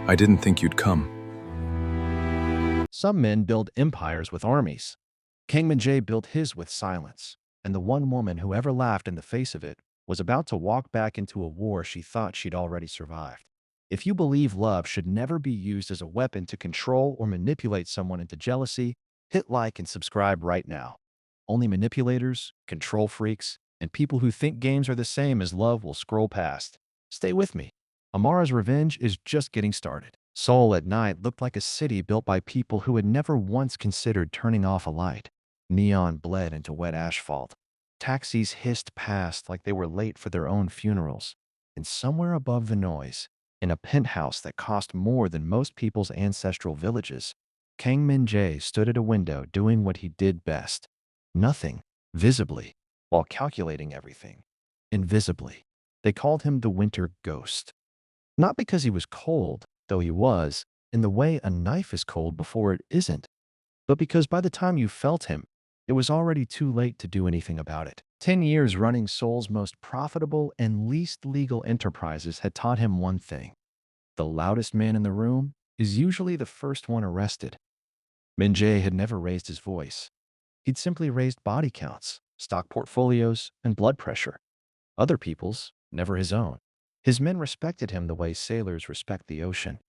I didn't think you'd come. Some men build empires with armies. King Min built his with silence, and the one woman who ever laughed in the face of it was about to walk back into a war she thought she'd already survived. If you believe love should never be used as a weapon to control or manipulate someone into jealousy, hit like and subscribe right now. Only manipulators, control freaks, and people who think games are the same as love will scroll past. Stay with me. Amara's revenge is just getting started. Seoul at night looked like a city built by people who had never once considered turning off a light. Neon bled into wet asphalt. Taxis hissed past like they were late for their own funerals. And somewhere above the noise, in a penthouse that cost more than most people's ancestral villages, Kang Min-jae stood at a window doing what he did best. Nothing, visibly, while calculating everything. Invisibly. They called him the Winter Ghost. Not because he was cold, though he was, in the way a knife is cold before it isn't, but because by the time you felt him, it was already too late to do anything about it. 10 years running Seoul's most profitable and least legal enterprises had taught him one thing. The loudest man in the room is usually the first one arrested. Min-jae had never raised his voice. He'd simply raised body counts, stock portfolios, and blood pressure. Other people's, never his own. His men respected him the way sailors respect the ocean.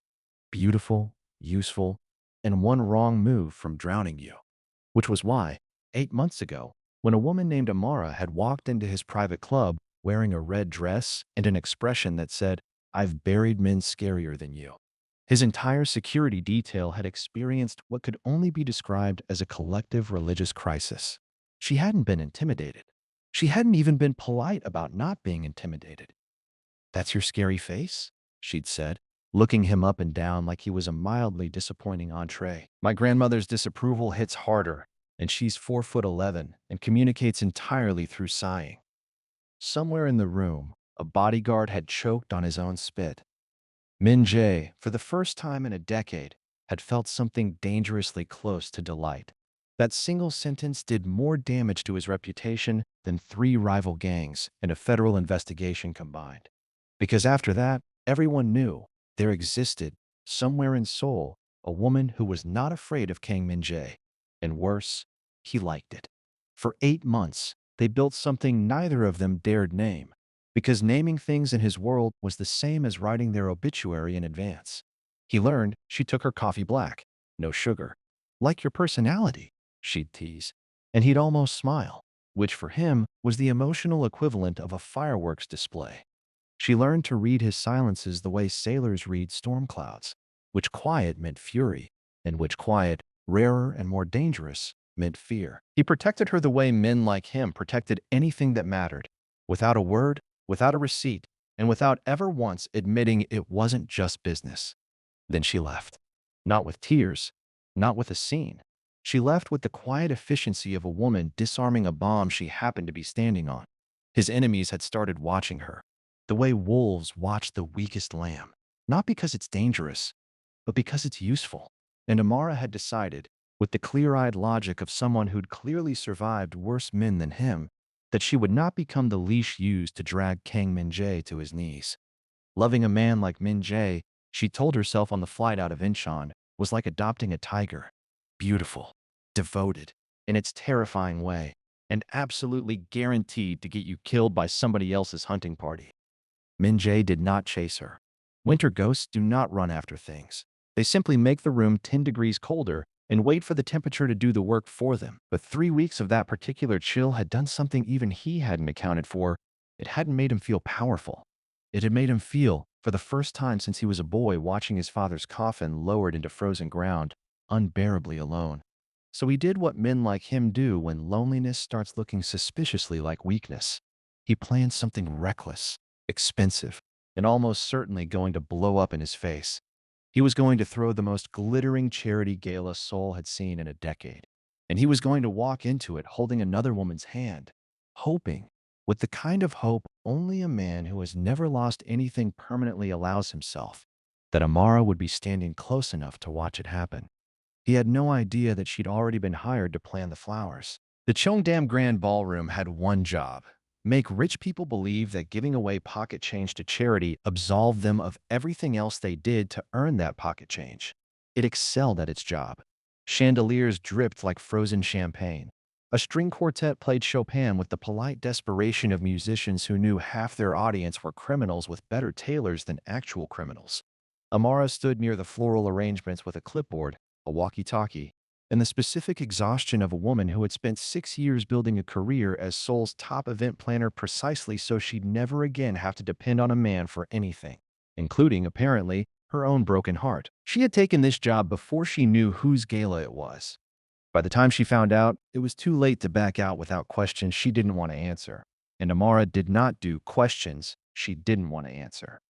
Beautiful, useful, and one wrong move from drowning you. Which was why, 8 months ago, when a woman named Amara had walked into his private club wearing a red dress and an expression that said, "I've buried men scarier than you," his entire security detail had experienced what could only be described as a collective religious crisis. She hadn't been intimidated. She hadn't even been polite about not being intimidated. "That's your scary face?" she'd said, looking him up and down like he was a mildly disappointing entree. "My grandmother's disapproval hits harder, and she's 4'11" and communicates entirely through sighing. Somewhere in the room, a bodyguard had choked on his own spit. Min-jae, for the first time in a decade, had felt something dangerously close to delight. That single sentence did more damage to his reputation than 3 rival gangs and a federal investigation combined. Because after that, everyone knew there existed, somewhere in Seoul, a woman who was not afraid of Kang Min-jae. And worse, he liked it. For 8 months, they built something neither of them dared name, because naming things in his world was the same as writing their obituary in advance. He learned she took her coffee black, no sugar. "Like your personality," she'd tease, and he'd almost smile, which for him was the emotional equivalent of a fireworks display. She learned to read his silences the way sailors read storm clouds, which quiet meant fury, and which quiet, rarer and more dangerous, meant fear. He protected her the way men like him protected anything that mattered, without a word, without a receipt, and without ever once admitting it wasn't just business. Then she left. Not with tears, not with a scene. She left with the quiet efficiency of a woman disarming a bomb she happened to be standing on. His enemies had started watching her, the way wolves watch the weakest lamb, not because it's dangerous, but because it's useful. And Amara had decided, with the clear-eyed logic of someone who'd clearly survived worse men than him, that she would not become the leash used to drag Kang Min-jae to his knees. Loving a man like Min-jae, she told herself on the flight out of Incheon, was like adopting a tiger. Beautiful, devoted, in its terrifying way, and absolutely guaranteed to get you killed by somebody else's hunting party. Min-jae did not chase her. Winter ghosts do not run after things. They simply make the room 10 degrees colder and wait for the temperature to do the work for them. But 3 weeks of that particular chill had done something even he hadn't accounted for. It hadn't made him feel powerful. It had made him feel, for the first time since he was a boy watching his father's coffin lowered into frozen ground, unbearably alone. So he did what men like him do when loneliness starts looking suspiciously like weakness. He planned something reckless, expensive, and almost certainly going to blow up in his face. He was going to throw the most glittering charity gala Seoul had seen in a decade. And he was going to walk into it holding another woman's hand, hoping, with the kind of hope only a man who has never lost anything permanently allows himself, that Amara would be standing close enough to watch it happen. He had no idea that she'd already been hired to plan the flowers. The Cheongdam Grand Ballroom had one job: make rich people believe that giving away pocket change to charity absolved them of everything else they did to earn that pocket change. It excelled at its job. Chandeliers dripped like frozen champagne. A string quartet played Chopin with the polite desperation of musicians who knew half their audience were criminals with better tailors than actual criminals. Amara stood near the floral arrangements with a clipboard, a walkie-talkie, and the specific exhaustion of a woman who had spent 6 years building a career as Seoul's top event planner precisely so she'd never again have to depend on a man for anything, including, apparently, her own broken heart. She had taken this job before she knew whose gala it was. By the time she found out, it was too late to back out without questions she didn't want to answer. And Amara did not do questions she didn't want to answer.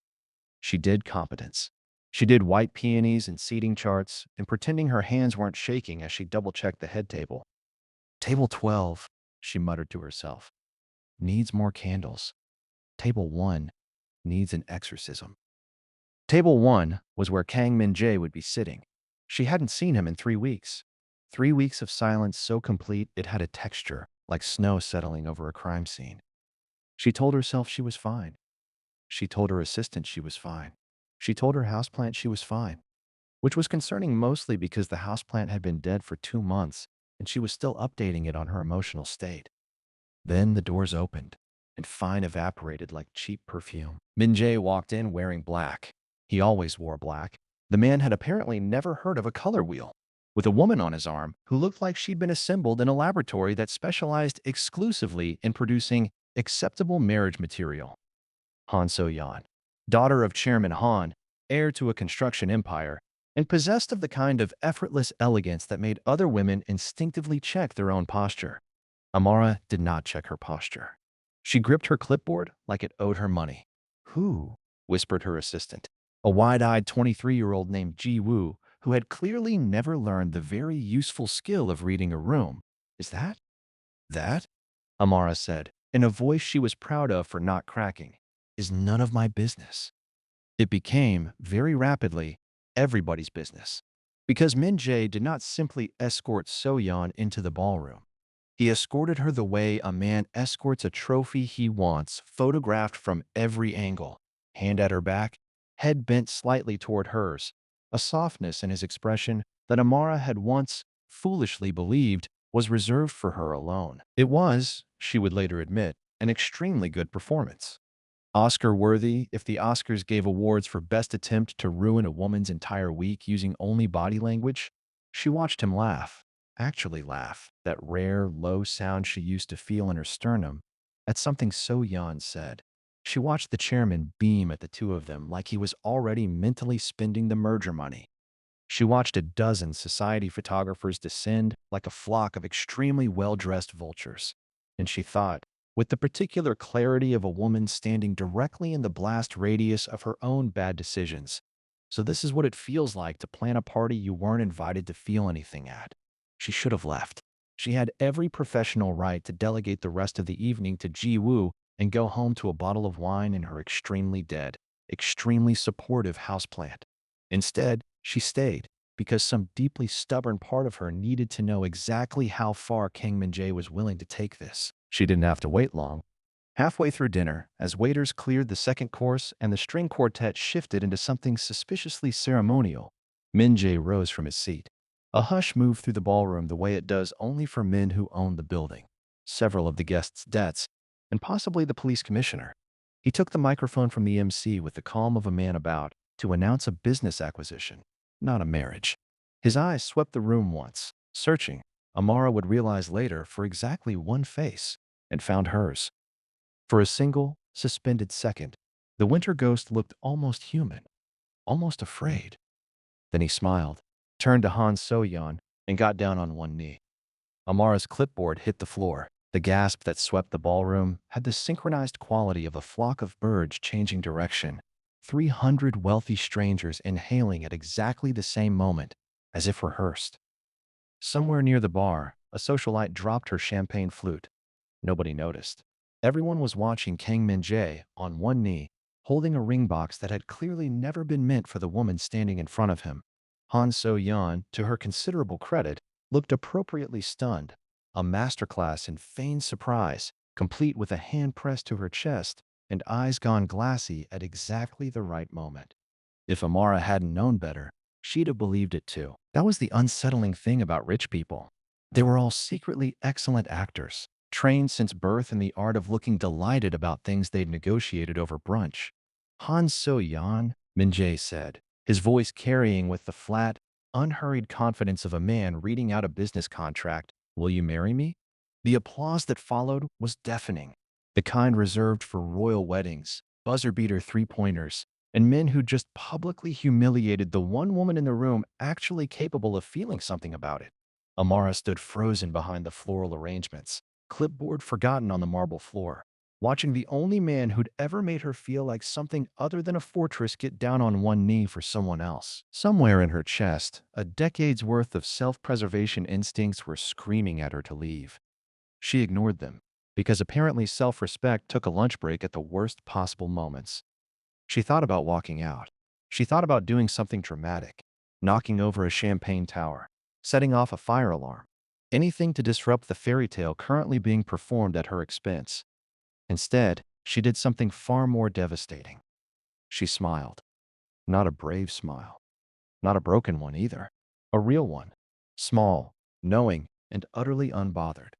She did competence. She did white peonies and seating charts, and pretending her hands weren't shaking as she double-checked the head table. Table 12, she muttered to herself, needs more candles. Table 1 needs an exorcism. Table 1 was where Kang Min-jae would be sitting. She hadn't seen him in 3 weeks. 3 weeks of silence so complete it had a texture, like snow settling over a crime scene. She told herself she was fine. She told her assistant she was fine. She told her houseplant she was fine, which was concerning mostly because the houseplant had been dead for 2 months and she was still updating it on her emotional state. Then the doors opened, and fine evaporated like cheap perfume. Min-jae walked in wearing black. He always wore black. The man had apparently never heard of a color wheel, with a woman on his arm who looked like she'd been assembled in a laboratory that specialized exclusively in producing acceptable marriage material. Han So-yeon, daughter of Chairman Han, heir to a construction empire, and possessed of the kind of effortless elegance that made other women instinctively check their own posture. Amara did not check her posture. She gripped her clipboard like it owed her money. Who? Whispered her assistant, a wide-eyed 23-year-old named Ji Woo, who had clearly never learned the very useful skill of reading a room. Is that? That? Amara said, in a voice she was proud of for not cracking. Is none of my business. It became, very rapidly, everybody's business. Because Min-jae did not simply escort So-yeon into the ballroom. He escorted her the way a man escorts a trophy he wants, photographed from every angle. Hand at her back, head bent slightly toward hers, a softness in his expression that Amara had once foolishly believed was reserved for her alone. It was, she would later admit, an extremely good performance. Oscar-worthy if the Oscars gave awards for best attempt to ruin a woman's entire week using only body language. She watched him laugh, actually laugh, that rare, low sound she used to feel in her sternum, at something So-yeon said. She watched the chairman beam at the two of them like he was already mentally spending the merger money. She watched a dozen society photographers descend like a flock of extremely well-dressed vultures. And she thought, with the particular clarity of a woman standing directly in the blast radius of her own bad decisions. So this is what it feels like to plan a party you weren't invited to feel anything at. She should have left. She had every professional right to delegate the rest of the evening to Ji Woo and go home to a bottle of wine and her extremely dead, extremely supportive houseplant. Instead, she stayed because some deeply stubborn part of her needed to know exactly how far Kang Min-jae was willing to take this. She didn't have to wait long. Halfway through dinner, as waiters cleared the second course and the string quartet shifted into something suspiciously ceremonial, Min-jae rose from his seat. A hush moved through the ballroom the way it does only for men who own the building, several of the guests' debts, and possibly the police commissioner. He took the microphone from the MC with the calm of a man about to announce a business acquisition, not a marriage. His eyes swept the room once, searching, Amara would realize later, for exactly one face, and found hers. For a single, suspended second, the winter ghost looked almost human, almost afraid. Then he smiled, turned to Han So-yeon, and got down on one knee. Amara's clipboard hit the floor. The gasp that swept the ballroom had the synchronized quality of a flock of birds changing direction, 300 wealthy strangers inhaling at exactly the same moment, as if rehearsed. Somewhere near the bar, a socialite dropped her champagne flute. Nobody noticed. Everyone was watching Kang Min-jae on one knee, holding a ring box that had clearly never been meant for the woman standing in front of him. Han So-yeon, to her considerable credit, looked appropriately stunned, a masterclass in feigned surprise, complete with a hand pressed to her chest and eyes gone glassy at exactly the right moment. If Amara hadn't known better, she'd have believed it too. That was the unsettling thing about rich people. They were all secretly excellent actors, trained since birth in the art of looking delighted about things they'd negotiated over brunch. Han So-yan, Min-jae said, his voice carrying with the flat, unhurried confidence of a man reading out a business contract. Will you marry me? The applause that followed was deafening, the kind reserved for royal weddings, buzzer-beater three-pointers, and men who just publicly humiliated the one woman in the room actually capable of feeling something about it. Amara stood frozen behind the floral arrangements, clipboard forgotten on the marble floor, watching the only man who'd ever made her feel like something other than a fortress get down on one knee for someone else. Somewhere in her chest, a decade's worth of self-preservation instincts were screaming at her to leave. She ignored them, because apparently self-respect took a lunch break at the worst possible moments. She thought about walking out. She thought about doing something dramatic, knocking over a champagne tower, setting off a fire alarm, anything to disrupt the fairy tale currently being performed at her expense. Instead, she did something far more devastating. She smiled. Not a brave smile. Not a broken one either. A real one. Small, knowing, and utterly unbothered.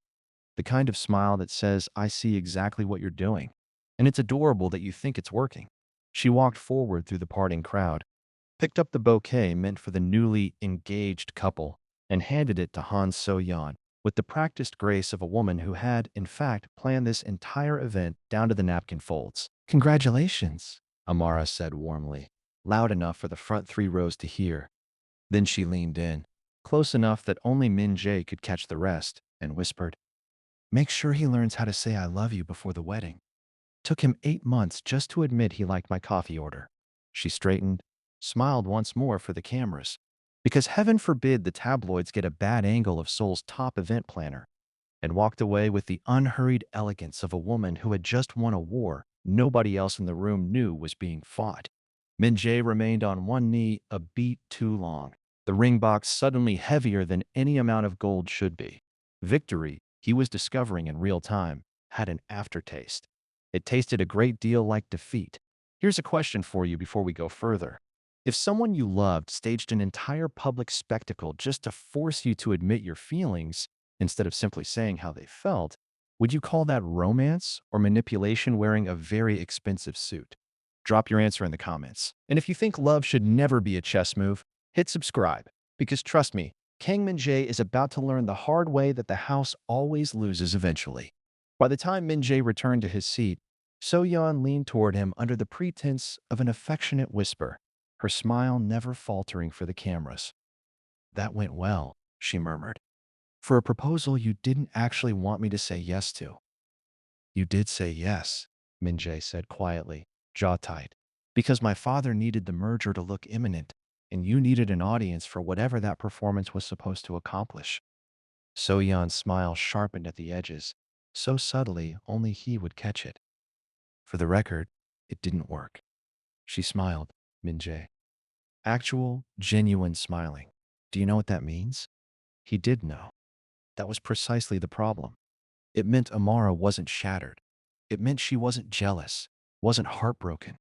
The kind of smile that says, I see exactly what you're doing, and it's adorable that you think it's working. She walked forward through the parting crowd, picked up the bouquet meant for the newly engaged couple, and handed it to Han So-yeon with the practiced grace of a woman who had, in fact, planned this entire event down to the napkin folds. Congratulations, Amara said warmly, loud enough for the front 3 rows to hear. Then she leaned in, close enough that only Min-jae could catch the rest, and whispered, make sure he learns how to say I love you before the wedding. Took him 8 months just to admit he liked my coffee order. She straightened, smiled once more for the cameras, because heaven forbid the tabloids get a bad angle of Seoul's top event planner, and walked away with the unhurried elegance of a woman who had just won a war nobody else in the room knew was being fought. Min-jae remained on one knee a beat too long, the ring box suddenly heavier than any amount of gold should be. Victory, he was discovering in real time, had an aftertaste. It tasted a great deal like defeat. Here's a question for you before we go further. If someone you loved staged an entire public spectacle just to force you to admit your feelings, instead of simply saying how they felt, would you call that romance or manipulation wearing a very expensive suit? Drop your answer in the comments. And if you think love should never be a chess move, hit subscribe. Because trust me, Kang Min-jae is about to learn the hard way that the house always loses eventually. By the time Min-jae returned to his seat, So-yeon leaned toward him under the pretense of an affectionate whisper, her smile never faltering for the cameras. That went well, she murmured. For a proposal you didn't actually want me to say yes to. You did say yes, Min-jae said quietly, jaw tight. Because my father needed the merger to look imminent, and you needed an audience for whatever that performance was supposed to accomplish. So-yeon's smile sharpened at the edges, so subtly only he would catch it. For the record, it didn't work. She smiled, Min-jae. Actual, genuine smiling. Do you know what that means? He did know. That was precisely the problem. It meant Amara wasn't shattered. It meant she wasn't jealous, wasn't heartbroken,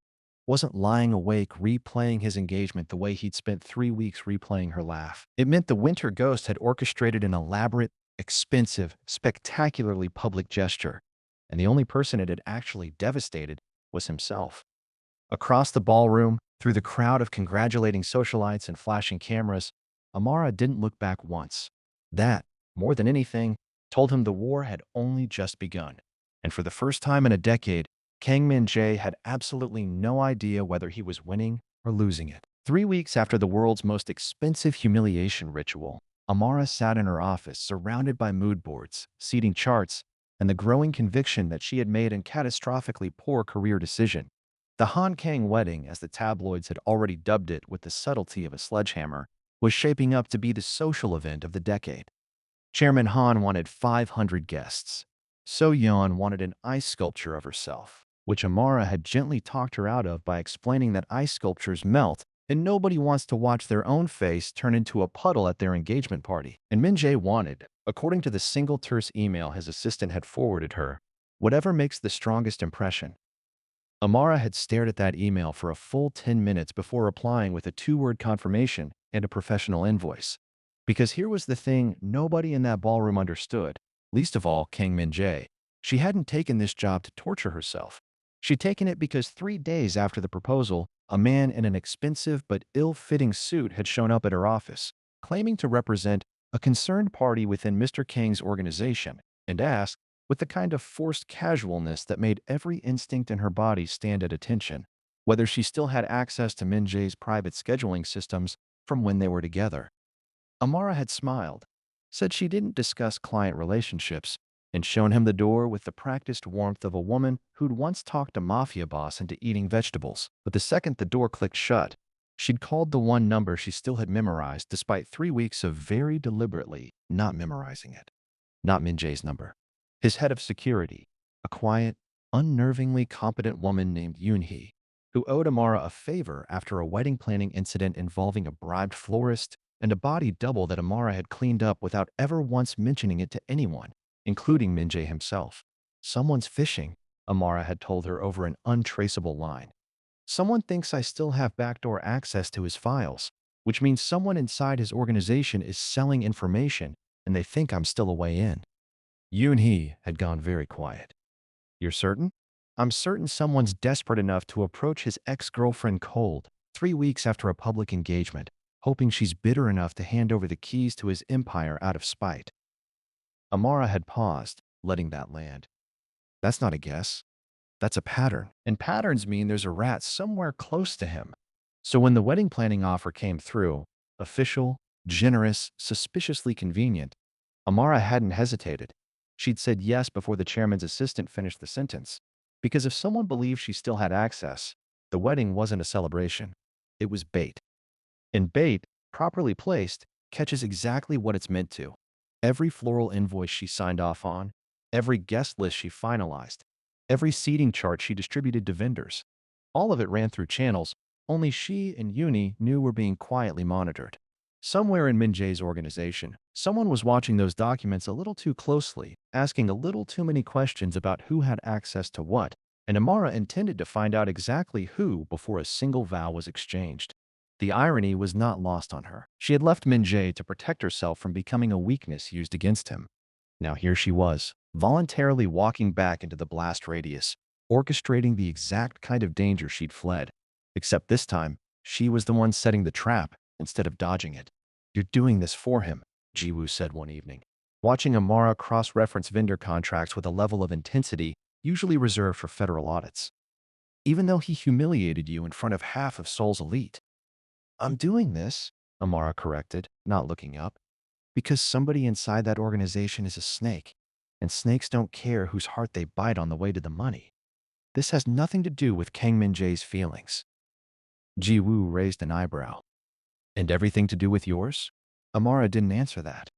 wasn't lying awake replaying his engagement the way he'd spent 3 weeks replaying her laugh. It meant the Winter Ghost had orchestrated an elaborate, expensive, spectacularly public gesture, and the only person it had actually devastated was himself. Across the ballroom, through the crowd of congratulating socialites and flashing cameras, Amara didn't look back once. That, more than anything, told him the war had only just begun. And for the first time in a decade, Kang Min-jae had absolutely no idea whether he was winning or losing it. 3 weeks after the world's most expensive humiliation ritual, Amara sat in her office surrounded by mood boards, seating charts, and the growing conviction that she had made a catastrophically poor career decision. The Han Kang wedding, as the tabloids had already dubbed it with the subtlety of a sledgehammer, was shaping up to be the social event of the decade. Chairman Han wanted 500 guests. So-yeon wanted an ice sculpture of herself, which Amara had gently talked her out of by explaining that ice sculptures melt and nobody wants to watch their own face turn into a puddle at their engagement party. And Min-jae wanted, according to the single terse email his assistant had forwarded her, Whatever makes the strongest impression. Amara had stared at that email for a full 10 minutes before replying with a two-word confirmation and a professional invoice. Because here was the thing nobody in that ballroom understood, least of all Kang Min-jae. She hadn't taken this job to torture herself. She'd taken it because 3 days after the proposal, a man in an expensive but ill-fitting suit had shown up at her office, claiming to represent a concerned party within Mr. Kang's organization, and asked, with the kind of forced casualness that made every instinct in her body stand at attention, whether she still had access to Min-jae's private scheduling systems from when they were together. Amara had smiled, said she didn't discuss client relationships, and shown him the door with the practiced warmth of a woman who'd once talked a Mafia boss into eating vegetables. But the second the door clicked shut, she'd called the one number she still had memorized despite 3 weeks of very deliberately not memorizing it. Not Min-jae's number. His head of security, a quiet, unnervingly competent woman named Yoon-hee, who owed Amara a favor after a wedding planning incident involving a bribed florist and a body double that Amara had cleaned up without ever once mentioning it to anyone, including Min-jae himself. Someone's fishing, Amara had told her over an untraceable line. Someone thinks I still have backdoor access to his files, which means someone inside his organization is selling information and they think I'm still a way in. Yoon-hee had gone very quiet. You're certain? I'm certain someone's desperate enough to approach his ex-girlfriend cold, 3 weeks after a public engagement, hoping she's bitter enough to hand over the keys to his empire out of spite. Amara had paused, letting that land. That's not a guess. That's a pattern. And patterns mean there's a rat somewhere close to him. So when the wedding planning offer came through, official, generous, suspiciously convenient, Amara hadn't hesitated. She'd said yes before the chairman's assistant finished the sentence. Because if someone believed she still had access, the wedding wasn't a celebration. It was bait. And bait, properly placed, catches exactly what it's meant to. Every floral invoice she signed off on, every guest list she finalized, every seating chart she distributed to vendors. All of it ran through channels only she and Uni knew were being quietly monitored. Somewhere in Min-jae's organization, someone was watching those documents a little too closely, asking a little too many questions about who had access to what, and Amara intended to find out exactly who before a single vow was exchanged. The irony was not lost on her. She had left Min-jae to protect herself from becoming a weakness used against him. Now here she was, voluntarily walking back into the blast radius, orchestrating the exact kind of danger she'd fled. Except this time, she was the one setting the trap instead of dodging it. You're doing this for him, Jiwoo said one evening, watching Amara cross-reference vendor contracts with a level of intensity usually reserved for federal audits. Even though he humiliated you in front of half of Seoul's elite. I'm doing this, Amara corrected, not looking up, because somebody inside that organization is a snake, and snakes don't care whose heart they bite on the way to the money. This has nothing to do with Kang Min-jae's feelings. Ji-woo raised an eyebrow. And everything to do with yours? Amara didn't answer that.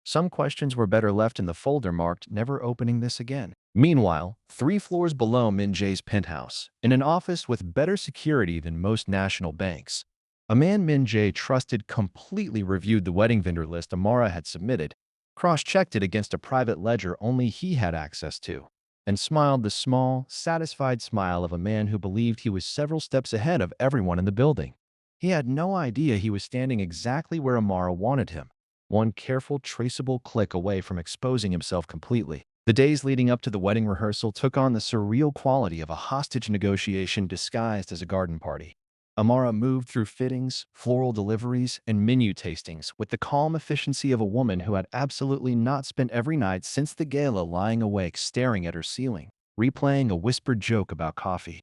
Some questions were better left in the folder marked never opening this again. Meanwhile, 3 floors below Min-jae's penthouse, in an office with better security than most national banks, a man Min-jae trusted completely reviewed the wedding vendor list Amara had submitted, cross-checked it against a private ledger only he had access to, and smiled the small, satisfied smile of a man who believed he was several steps ahead of everyone in the building. He had no idea he was standing exactly where Amara wanted him, one careful, traceable click away from exposing himself completely. The days leading up to the wedding rehearsal took on the surreal quality of a hostage negotiation disguised as a garden party. Amara moved through fittings, floral deliveries, and menu tastings with the calm efficiency of a woman who had absolutely not spent every night since the gala lying awake staring at her ceiling, replaying a whispered joke about coffee.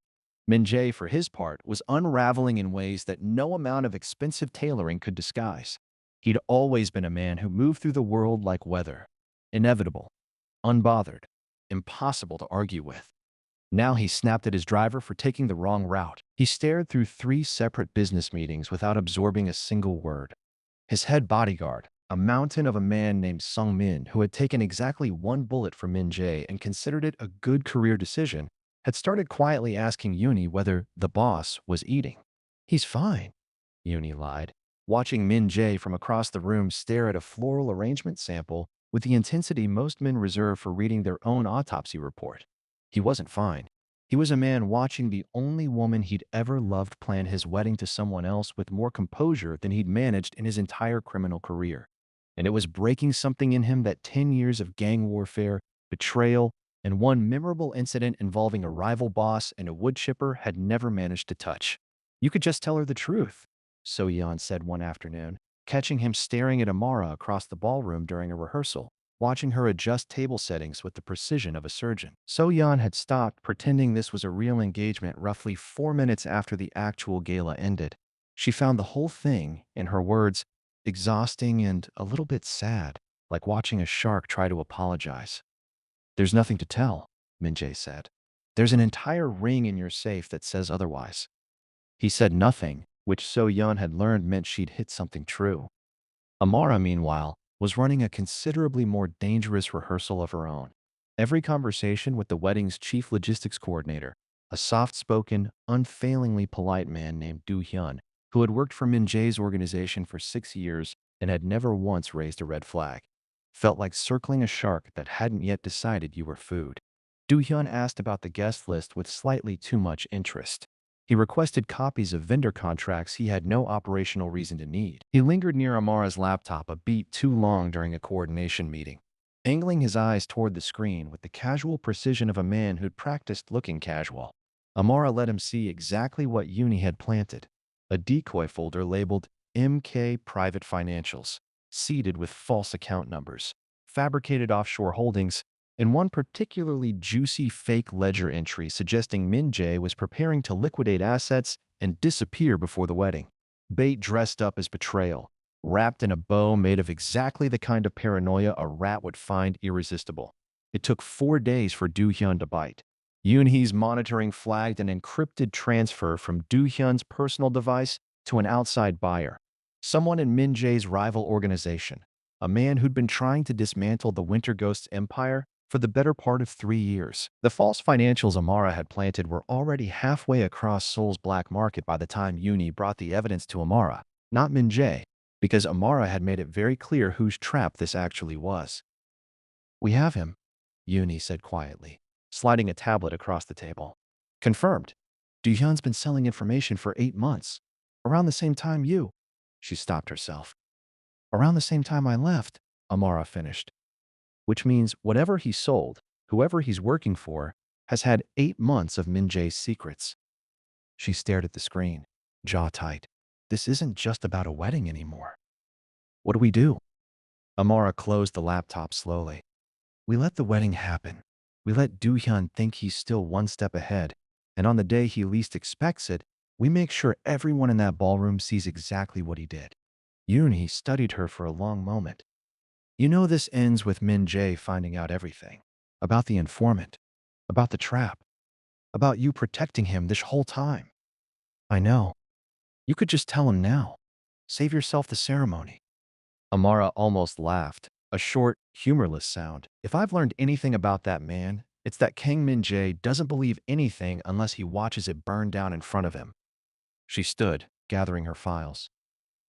Min-jae, for his part, was unraveling in ways that no amount of expensive tailoring could disguise. He'd always been a man who moved through the world like weather, inevitable, unbothered, impossible to argue with. Now he snapped at his driver for taking the wrong route. He stared through 3 separate business meetings without absorbing a single word. His head bodyguard, a mountain of a man named Sung Min, who had taken exactly 1 bullet for Min-jae and considered it a good career decision, had started quietly asking Uni whether the boss was eating. He's fine, Uni lied, watching Min-jae from across the room stare at a floral arrangement sample with the intensity most men reserve for reading their own autopsy report. He wasn't fine. He was a man watching the only woman he'd ever loved plan his wedding to someone else with more composure than he'd managed in his entire criminal career. And it was breaking something in him that 10 years of gang warfare, betrayal, and one memorable incident involving a rival boss and a wood chipper had never managed to touch. You could just tell her the truth, So Yan said one afternoon, catching him staring at Amara across the ballroom during a rehearsal, watching her adjust table settings with the precision of a surgeon. So Yan had stopped pretending this was a real engagement roughly 4 minutes after the actual gala ended. She found the whole thing, in her words, exhausting and a little bit sad, like watching a shark try to apologize. There's nothing to tell, Minjae said. There's an entire ring in your safe that says otherwise. He said nothing, which So Yun had learned meant she'd hit something true. Amara, meanwhile, was running a considerably more dangerous rehearsal of her own. Every conversation with the wedding's chief logistics coordinator, a soft-spoken, unfailingly polite man named Du Hyun, who had worked for Min Jae's organization for 6 years and had never once raised a red flag, felt like circling a shark that hadn't yet decided you were food. Du Hyun asked about the guest list with slightly too much interest. He requested copies of vendor contracts he had no operational reason to need. He lingered near Amara's laptop a beat too long during a coordination meeting, angling his eyes toward the screen with the casual precision of a man who'd practiced looking casual. Amara let him see exactly what Uni had planted, a decoy folder labeled MK Private Financials, seeded with false account numbers, fabricated offshore holdings, and one particularly juicy fake ledger entry suggesting Min Jae was preparing to liquidate assets and disappear before the wedding. Bait dressed up as betrayal, wrapped in a bow made of exactly the kind of paranoia a rat would find irresistible. It took 4 days for Do Hyun to bite. Yoon-hee's monitoring flagged an encrypted transfer from Do Hyun's personal device to an outside buyer, someone in Min Jae's rival organization, a man who'd been trying to dismantle the Winter Ghost's empire for the better part of 3 years. The false financials Amara had planted were already halfway across Seoul's black market by the time Uni brought the evidence to Amara, not Min Jae, because Amara had made it very clear whose trap this actually was. "We have him," Uni said quietly, sliding a tablet across the table. "Confirmed. Do-hyun's been selling information for 8 months. Around the same time you." She stopped herself. "Around the same time I left," Amara finished. "Which means whatever he sold, whoever he's working for, has had 8 months of Min Jae's secrets." She stared at the screen, jaw tight. This isn't just about a wedding anymore. "What do we do?" Amara closed the laptop slowly. "We let the wedding happen. We let Do-hyun think he's still one step ahead, and on the day he least expects it, we make sure everyone in that ballroom sees exactly what he did." Yoon-hee studied her for a long moment. "You know this ends with Min Jae finding out everything. About the informant. About the trap. About you protecting him this whole time." "I know. You could just tell him now. Save yourself the ceremony." Amara almost laughed, a short, humorless sound. "If I've learned anything about that man, it's that Kang Min Jae doesn't believe anything unless he watches it burn down in front of him." She stood, gathering her files.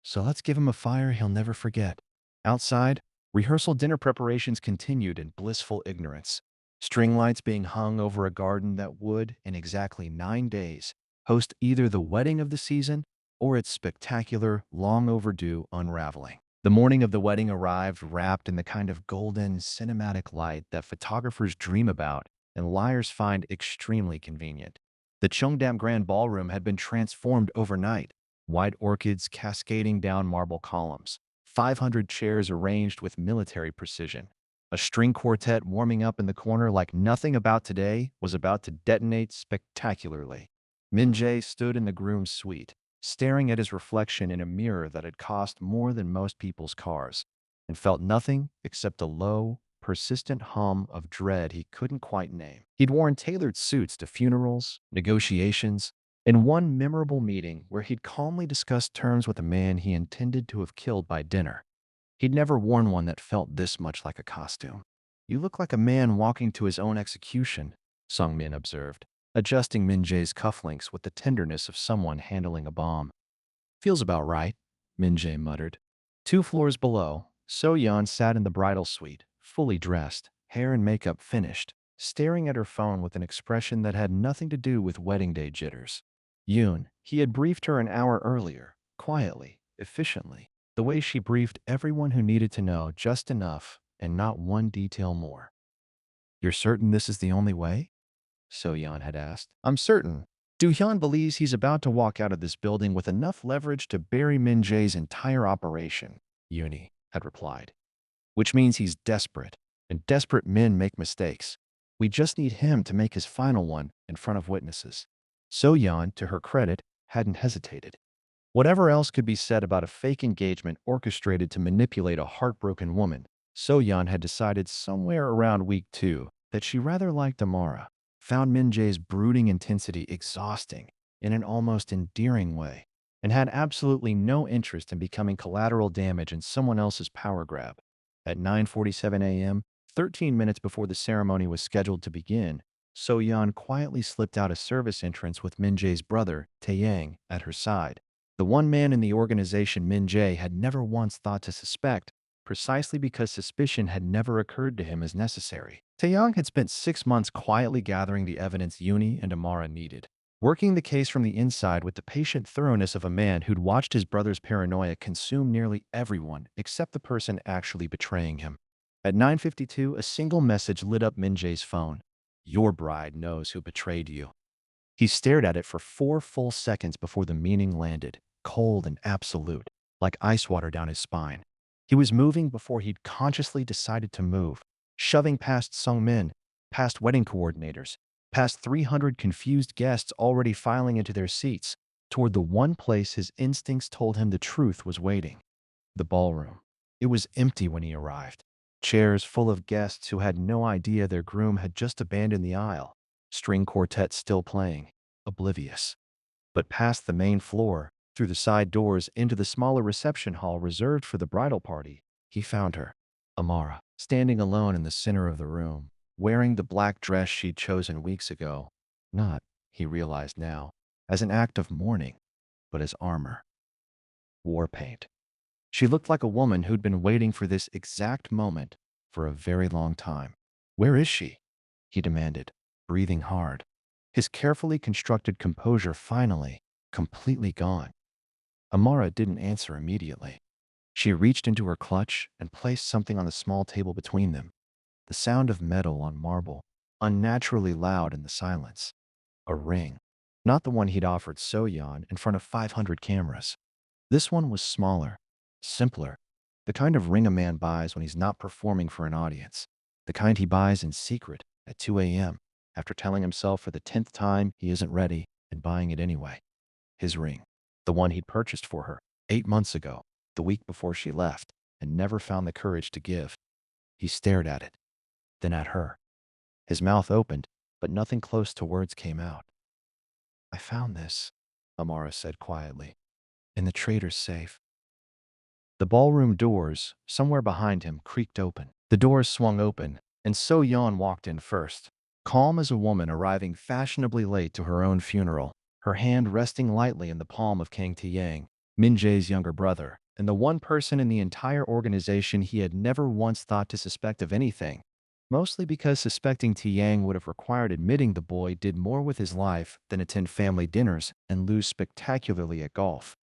"So let's give him a fire he'll never forget." Outside, rehearsal dinner preparations continued in blissful ignorance, string lights being hung over a garden that would, in exactly 9 days, host either the wedding of the season or its spectacular, long overdue unraveling. The morning of the wedding arrived wrapped in the kind of golden, cinematic light that photographers dream about and liars find extremely convenient. The Cheongdam Grand Ballroom had been transformed overnight, white orchids cascading down marble columns, 500 chairs arranged with military precision, a string quartet warming up in the corner like nothing about today was about to detonate spectacularly. Min Jae stood in the groom's suite, staring at his reflection in a mirror that had cost more than most people's cars, and felt nothing except a low, persistent hum of dread he couldn't quite name. He'd worn tailored suits to funerals, negotiations, and one memorable meeting where he'd calmly discussed terms with a man he intended to have killed by dinner. He'd never worn one that felt this much like a costume. "You look like a man walking to his own execution," Sung Min observed, adjusting Min Jae's cufflinks with the tenderness of someone handling a bomb. "Feels about right," Min Jae muttered. 2 floors below, So-yeon sat in the bridal suite, fully dressed, hair and makeup finished, staring at her phone with an expression that had nothing to do with wedding day jitters. Yoon, he had briefed her an hour earlier, quietly, efficiently, the way she briefed everyone who needed to know just enough and not one detail more. "You're certain this is the only way?" So-yeon had asked. "I'm certain." Do-hyun believes he's about to walk out of this building with enough leverage to bury Min-jae's entire operation, Yooni had replied. "Which means he's desperate, and desperate men make mistakes. We just need him to make his final one in front of witnesses." So-yeon, to her credit, hadn't hesitated. Whatever else could be said about a fake engagement orchestrated to manipulate a heartbroken woman, So-yeon had decided somewhere around week 2 that she rather liked Amara, found Min-jae's brooding intensity exhausting in an almost endearing way, and had absolutely no interest in becoming collateral damage in someone else's power grab. At 9:47 a.m., 13 minutes before the ceremony was scheduled to begin, So-yeon quietly slipped out a service entrance with Min-jae's brother, Taeyang, at her side. The one man in the organization Min-jae had never once thought to suspect, precisely because suspicion had never occurred to him as necessary. Taeyang had spent 6 months quietly gathering the evidence Yooni and Amara needed, working the case from the inside with the patient thoroughness of a man who'd watched his brother's paranoia consume nearly everyone except the person actually betraying him. At 9:52, a single message lit up Min-jae's phone. "Your bride knows who betrayed you." He stared at it for 4 full seconds before the meaning landed, cold and absolute, like ice water down his spine. He was moving before he'd consciously decided to move, shoving past Sungmin, past wedding coordinators, past 300 confused guests already filing into their seats, toward the one place his instincts told him the truth was waiting: the ballroom. It was empty when he arrived. Chairs full of guests who had no idea their groom had just abandoned the aisle. String quartet still playing, oblivious. But past the main floor, through the side doors into the smaller reception hall reserved for the bridal party, he found her, Amara, standing alone in the center of the room, wearing the black dress she'd chosen weeks ago. Not, he realized now, as an act of mourning, but as armor. War paint. She looked like a woman who'd been waiting for this exact moment for a very long time. "Where is she?" he demanded, breathing hard, his carefully constructed composure finally completely gone. Amara didn't answer immediately. She reached into her clutch and placed something on the small table between them. The sound of metal on marble, unnaturally loud in the silence. A ring. Not the one he'd offered So-yeon in front of 500 cameras. This one was smaller, simpler, the kind of ring a man buys when he's not performing for an audience, the kind he buys in secret at 2 a.m. after telling himself for the 10th time he isn't ready and buying it anyway. His ring, the one he'd purchased for her 8 months ago, the week before she left, and never found the courage to give. He stared at it, then at her. His mouth opened, but nothing close to words came out. "I found this," Amara said quietly, "in the trader's safe." The ballroom doors, somewhere behind him, creaked open. The doors swung open, and So-yeon walked in first, calm as a woman arriving fashionably late to her own funeral, her hand resting lightly in the palm of Kang Taeyang, Min-jae's younger brother, and the one person in the entire organization he had never once thought to suspect of anything, mostly because suspecting Taeyang would have required admitting the boy did more with his life than attend family dinners and lose spectacularly at golf.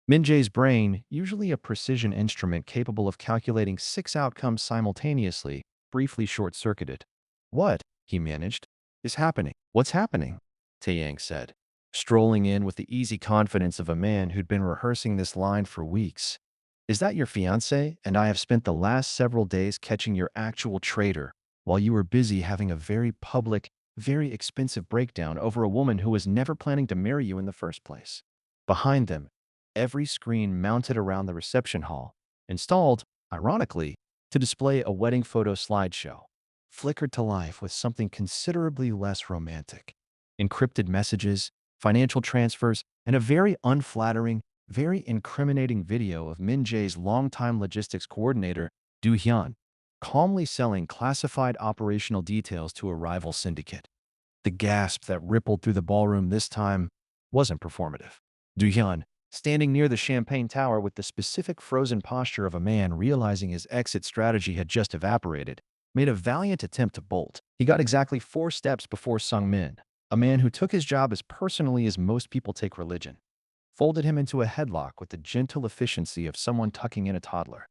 Min-jae's brain, usually a precision instrument capable of calculating 6 outcomes simultaneously, briefly short-circuited. "What," he managed, "is happening? What's happening?" Taeyang said, strolling in with the easy confidence of a man who'd been rehearsing this line for weeks. "Is that your fiancé? And I have spent the last several days catching your actual traitor, while you were busy having a very public, very expensive breakdown over a woman who was never planning to marry you in the first place." Behind them, every screen mounted around the reception hall, installed, ironically, to display a wedding photo slideshow, flickered to life with something considerably less romantic. Encrypted messages, financial transfers, and a very unflattering, very incriminating video of Min-jae's longtime logistics coordinator, Do-hyun, calmly selling classified operational details to a rival syndicate. The gasp that rippled through the ballroom this time wasn't performative. Do-hyun, standing near the champagne tower with the specific frozen posture of a man realizing his exit strategy had just evaporated, made a valiant attempt to bolt. He got exactly 4 steps before Sung Min, a man who took his job as personally as most people take religion, folded him into a headlock with the gentle efficiency of someone tucking in a toddler.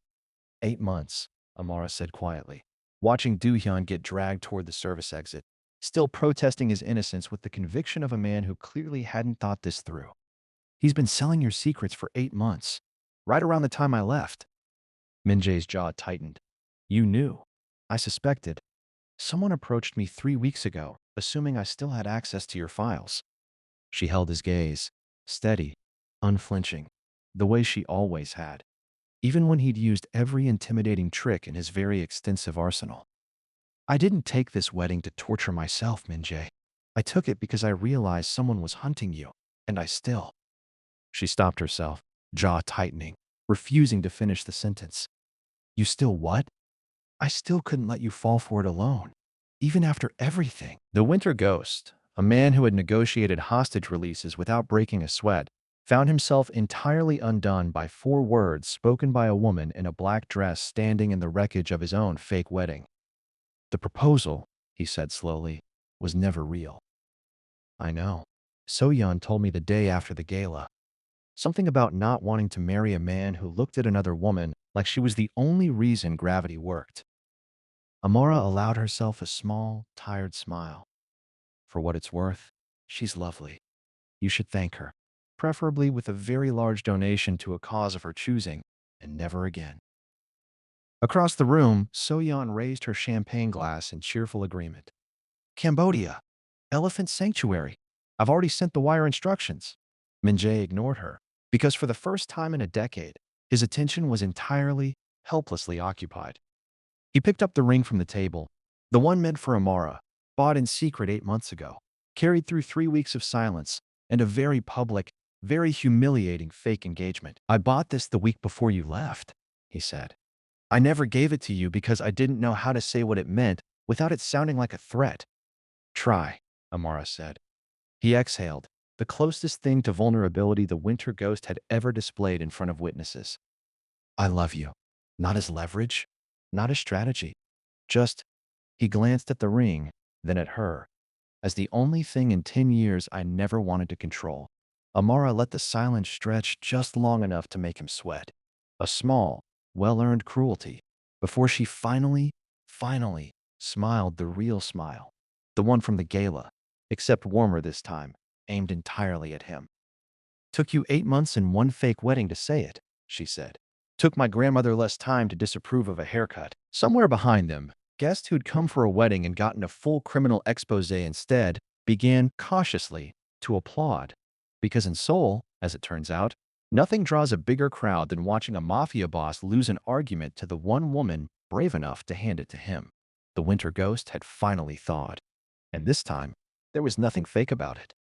8 months, Amara said quietly, watching Do-hyun get dragged toward the service exit, still protesting his innocence with the conviction of a man who clearly hadn't thought this through. He's been selling your secrets for 8 months, right around the time I left. Min-jae's jaw tightened. You knew. I suspected. Someone approached me 3 weeks ago, assuming I still had access to your files. She held his gaze, steady, unflinching, the way she always had, even when he'd used every intimidating trick in his very extensive arsenal. I didn't take this wedding to torture myself, Min-jae. I took it because I realized someone was hunting you, and I still. She stopped herself, jaw tightening, refusing to finish the sentence. You still what? I still couldn't let you fall for it alone, even after everything. The Winter Ghost, a man who had negotiated hostage releases without breaking a sweat, found himself entirely undone by 4 words spoken by a woman in a black dress standing in the wreckage of his own fake wedding. The proposal, he said slowly, was never real. I know. So-yeon told me the day after the gala. Something about not wanting to marry a man who looked at another woman like she was the only reason gravity worked. Amara allowed herself a small, tired smile. For what it's worth, she's lovely. You should thank her, preferably with a very large donation to a cause of her choosing, and never again. Across the room, So-yeon raised her champagne glass in cheerful agreement. Cambodia. Elephant Sanctuary. I've already sent the wire instructions. Min-jae ignored her, because for the first time in a decade, his attention was entirely, helplessly occupied. He picked up the ring from the table, the one meant for Amara, bought in secret 8 months ago, carried through 3 weeks of silence, and a very public, very humiliating fake engagement. I bought this the week before you left, he said. I never gave it to you because I didn't know how to say what it meant without it sounding like a threat. Try, Amara said. He exhaled, the closest thing to vulnerability the Winter Ghost had ever displayed in front of witnesses. I love you. Not as leverage, not as strategy. Just, he glanced at the ring, then at her, as the only thing in 10 years I never wanted to control. Amara let the silence stretch just long enough to make him sweat. A small, well-earned cruelty, before she finally smiled the real smile. The one from the gala, except warmer this time, aimed entirely at him. Took you 8 months and one fake wedding to say it, she said. Took my grandmother less time to disapprove of a haircut. Somewhere behind them, guests who'd come for a wedding and gotten a full criminal expose instead began, cautiously, to applaud. Because in Seoul, as it turns out, nothing draws a bigger crowd than watching a mafia boss lose an argument to the one woman brave enough to hand it to him. The Winter Ghost had finally thawed. And this time, there was nothing fake about it.